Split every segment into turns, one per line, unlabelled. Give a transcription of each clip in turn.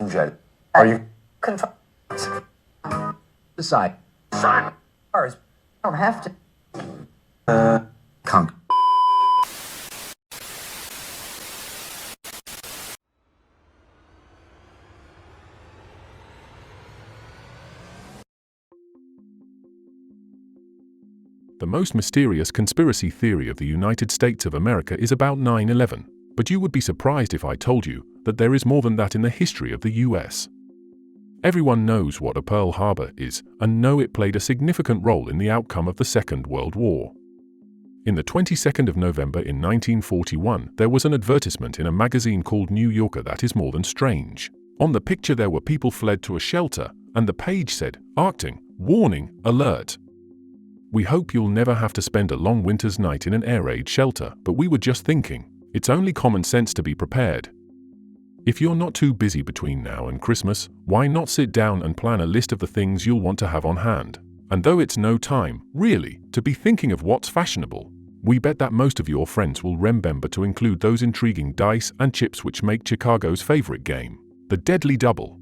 Jet. Are you
Decide. Cars don't have to.
Conk?
The most mysterious conspiracy theory of the United States of America is about 9/11, but you would be surprised if I told you that there is more than that in the history of the US. Everyone knows what a Pearl Harbor is and know it played a significant role in the outcome of the Second World War. In the 22nd of November in 1941, there was an advertisement in a magazine called New Yorker that is more than strange. On the picture there were people fled to a shelter, and the page said, "Arctic, warning, alert. We hope you'll never have to spend a long winter's night in an air raid shelter, but we were just thinking, it's only common sense to be prepared. If you're not too busy between now and Christmas, why not sit down and plan a list of the things you'll want to have on hand? And though it's no time, really, to be thinking of what's fashionable, we bet that most of your friends will remember to include those intriguing dice and chips which make Chicago's favorite game, the Deadly Double."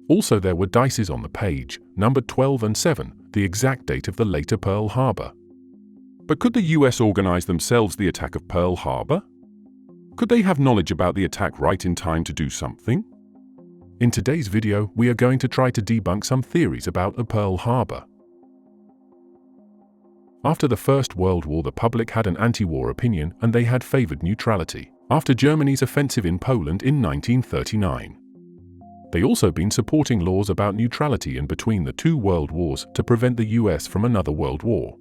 Also there were dices on the page, numbered 12 and 7, the exact date of the later Pearl Harbor. But could the US organize themselves the attack of Pearl Harbor? Could they have knowledge about the attack right in time to do something? In today's video, we are going to try to debunk some theories about a Pearl Harbor. After the First World War, the public had an anti-war opinion and they had favored neutrality, after Germany's offensive in Poland in 1939. They also been supporting laws about neutrality in between the two world wars to prevent the US from another world war.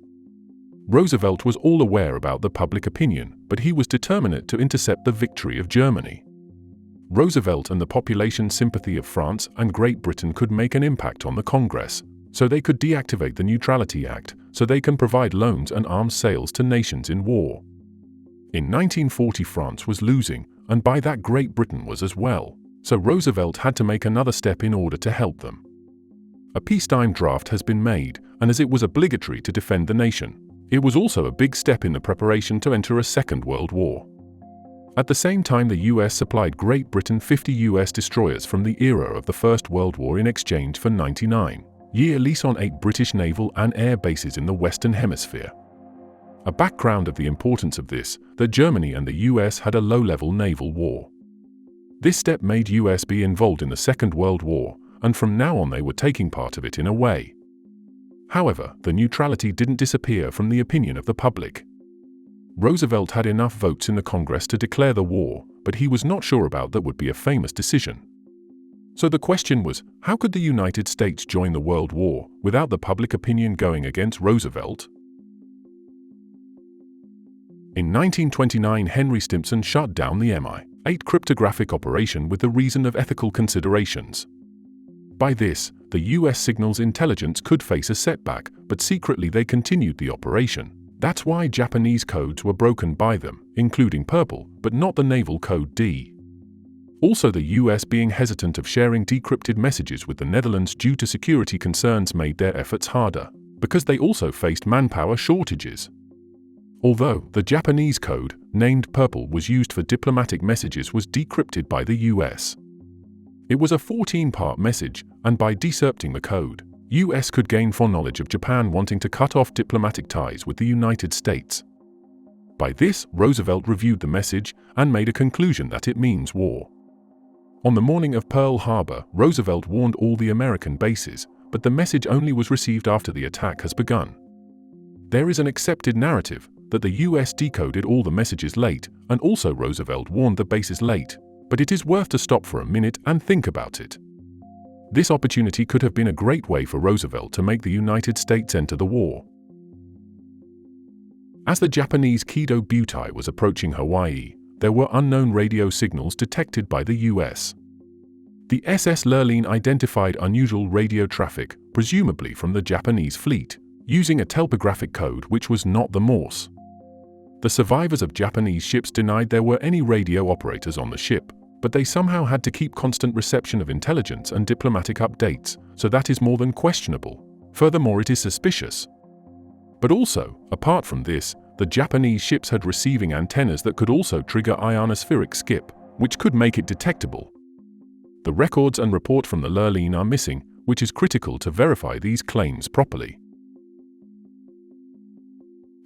Roosevelt was all aware about the public opinion, but he was determined to intercept the victory of Germany. Roosevelt and the population sympathy of France and Great Britain could make an impact on the Congress, so they could deactivate the Neutrality Act, so they can provide loans and arms sales to nations in war. In 1940 France was losing, and by that Great Britain was as well. So Roosevelt had to make another step in order to help them. A peacetime draft has been made, and as it was obligatory to defend the nation, it was also a big step in the preparation to enter a Second World War. At the same time, the US supplied Great Britain 50 US destroyers from the era of the First World War in exchange for 99-year lease on 8 British naval and air bases in the Western Hemisphere. A background of the importance of this, that Germany and the US had a low-level naval war. This step made US be involved in the Second World War, and from now on they were taking part of it in a way. However, the neutrality didn't disappear from the opinion of the public. Roosevelt had enough votes in the Congress to declare the war, but he was not sure about that would be a famous decision. So the question was, how could the United States join the World War without the public opinion going against Roosevelt? In 1929, Henry Stimson shut down the MI-8 cryptographic operation with the reason of ethical considerations. By this, the US signals intelligence could face a setback, but secretly they continued the operation. That's why Japanese codes were broken by them, including Purple, but not the naval code D. Also, the US being hesitant of sharing decrypted messages with the Netherlands due to security concerns made their efforts harder, because they also faced manpower shortages. Although the Japanese code, named Purple, was used for diplomatic messages, was decrypted by the US. It was a 14-part message, and by decrypting the code, US could gain foreknowledge of Japan wanting to cut off diplomatic ties with the United States. By this, Roosevelt reviewed the message and made a conclusion that it means war. On the morning of Pearl Harbor, Roosevelt warned all the American bases, but the message only was received after the attack has begun. There is an accepted narrative that the US decoded all the messages late, and also Roosevelt warned the bases late, but it is worth to stop for a minute and think about it. This opportunity could have been a great way for Roosevelt to make the United States enter the war. As the Japanese Kido Butai was approaching Hawaii, there were unknown radio signals detected by the US. The SS Lurline identified unusual radio traffic, presumably from the Japanese fleet, using a telegraphic code which was not the Morse. The survivors of Japanese ships denied there were any radio operators on the ship, but they somehow had to keep constant reception of intelligence and diplomatic updates, so that is more than questionable. Furthermore, it is suspicious. But also, apart from this, the Japanese ships had receiving antennas that could also trigger ionospheric skip, which could make it detectable. The records and report from the Lurline are missing, which is critical to verify these claims properly.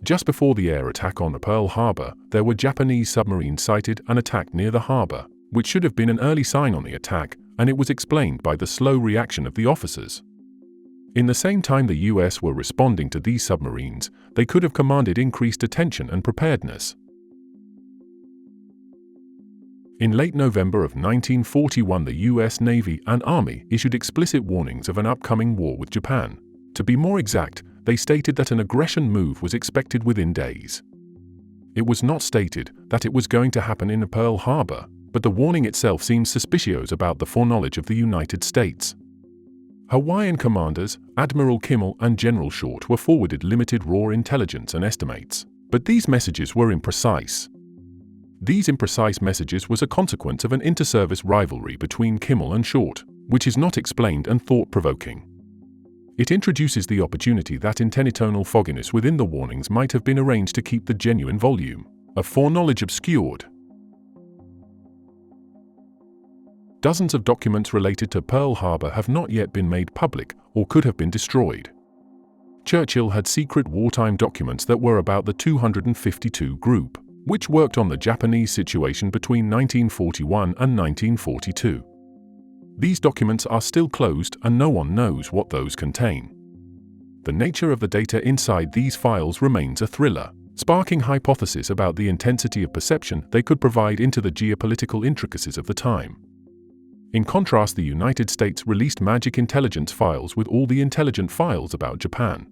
Just before the air attack on Pearl Harbor, there were Japanese submarines sighted and attacked near the harbor, which should have been an early sign on the attack, and it was explained by the slow reaction of the officers. In the same time the US were responding to these submarines, they could have commanded increased attention and preparedness. In late November of 1941, the US Navy and Army issued explicit warnings of an upcoming war with Japan. To be more exact, they stated that an aggression move was expected within days. It was not stated that it was going to happen in Pearl Harbor, but the warning itself seems suspicious about the foreknowledge of the United States. Hawaiian commanders, Admiral Kimmel and General Short, were forwarded limited raw intelligence and estimates, but these messages were imprecise. These imprecise messages was a consequence of an inter-service rivalry between Kimmel and Short, which is not explained and thought-provoking. It introduces the opportunity that intentional fogginess within the warnings might have been arranged to keep the genuine volume of foreknowledge obscured. Dozens of documents related to Pearl Harbor have not yet been made public or could have been destroyed. Churchill had secret wartime documents that were about the 252 Group, which worked on the Japanese situation between 1941 and 1942. These documents are still closed and no one knows what those contain. The nature of the data inside these files remains a thriller, sparking hypotheses about the intensity of perception they could provide into the geopolitical intricacies of the time. In contrast, the United States released magic intelligence files with all the intelligent files about Japan.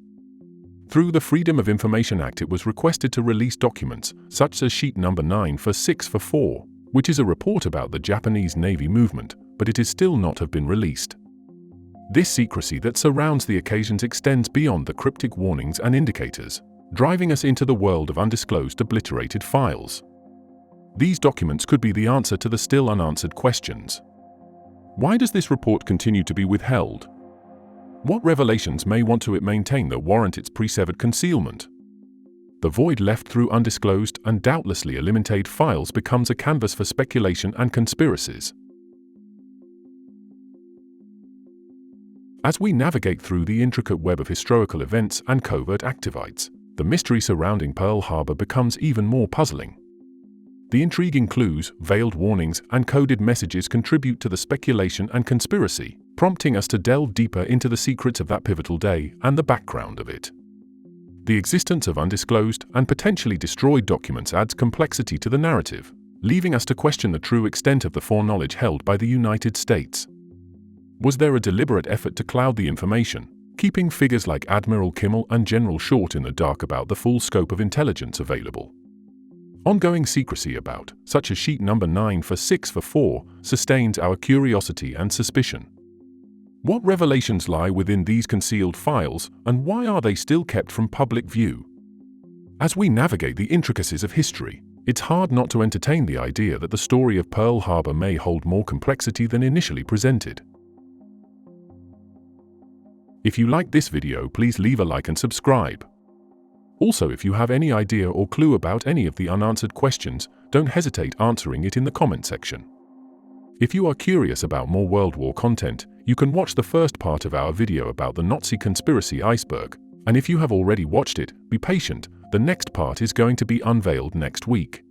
Through the Freedom of Information Act, it was requested to release documents, such as Sheet Number 9 for 6 for 4, which is a report about the Japanese Navy movement, but it is still not have been released. This secrecy that surrounds the occasions extends beyond the cryptic warnings and indicators, driving us into the world of undisclosed obliterated files. These documents could be the answer to the still unanswered questions. Why does this report continue to be withheld? What revelations may want to it maintain that warrant its perceived concealment? The void left through undisclosed and doubtlessly eliminated files becomes a canvas for speculation and conspiracies. As we navigate through the intricate web of historical events and covert activities, the mystery surrounding Pearl Harbor becomes even more puzzling. The intriguing clues, veiled warnings, and coded messages contribute to the speculation and conspiracy, prompting us to delve deeper into the secrets of that pivotal day and the background of it. The existence of undisclosed and potentially destroyed documents adds complexity to the narrative, leaving us to question the true extent of the foreknowledge held by the United States. Was there a deliberate effort to cloud the information, keeping figures like Admiral Kimmel and General Short in the dark about the full scope of intelligence available? Ongoing secrecy about, such as Sheet Number 9 for 6 for 4, sustains our curiosity and suspicion. What revelations lie within these concealed files, and why are they still kept from public view? As we navigate the intricacies of history, it's hard not to entertain the idea that the story of Pearl Harbor may hold more complexity than initially presented. If you liked this video, please leave a like and subscribe. Also, if you have any idea or clue about any of the unanswered questions, don't hesitate answering it in the comment section. If you are curious about more World War content, you can watch the first part of our video about the Nazi conspiracy iceberg, and if you have already watched it, be patient, the next part is going to be unveiled next week.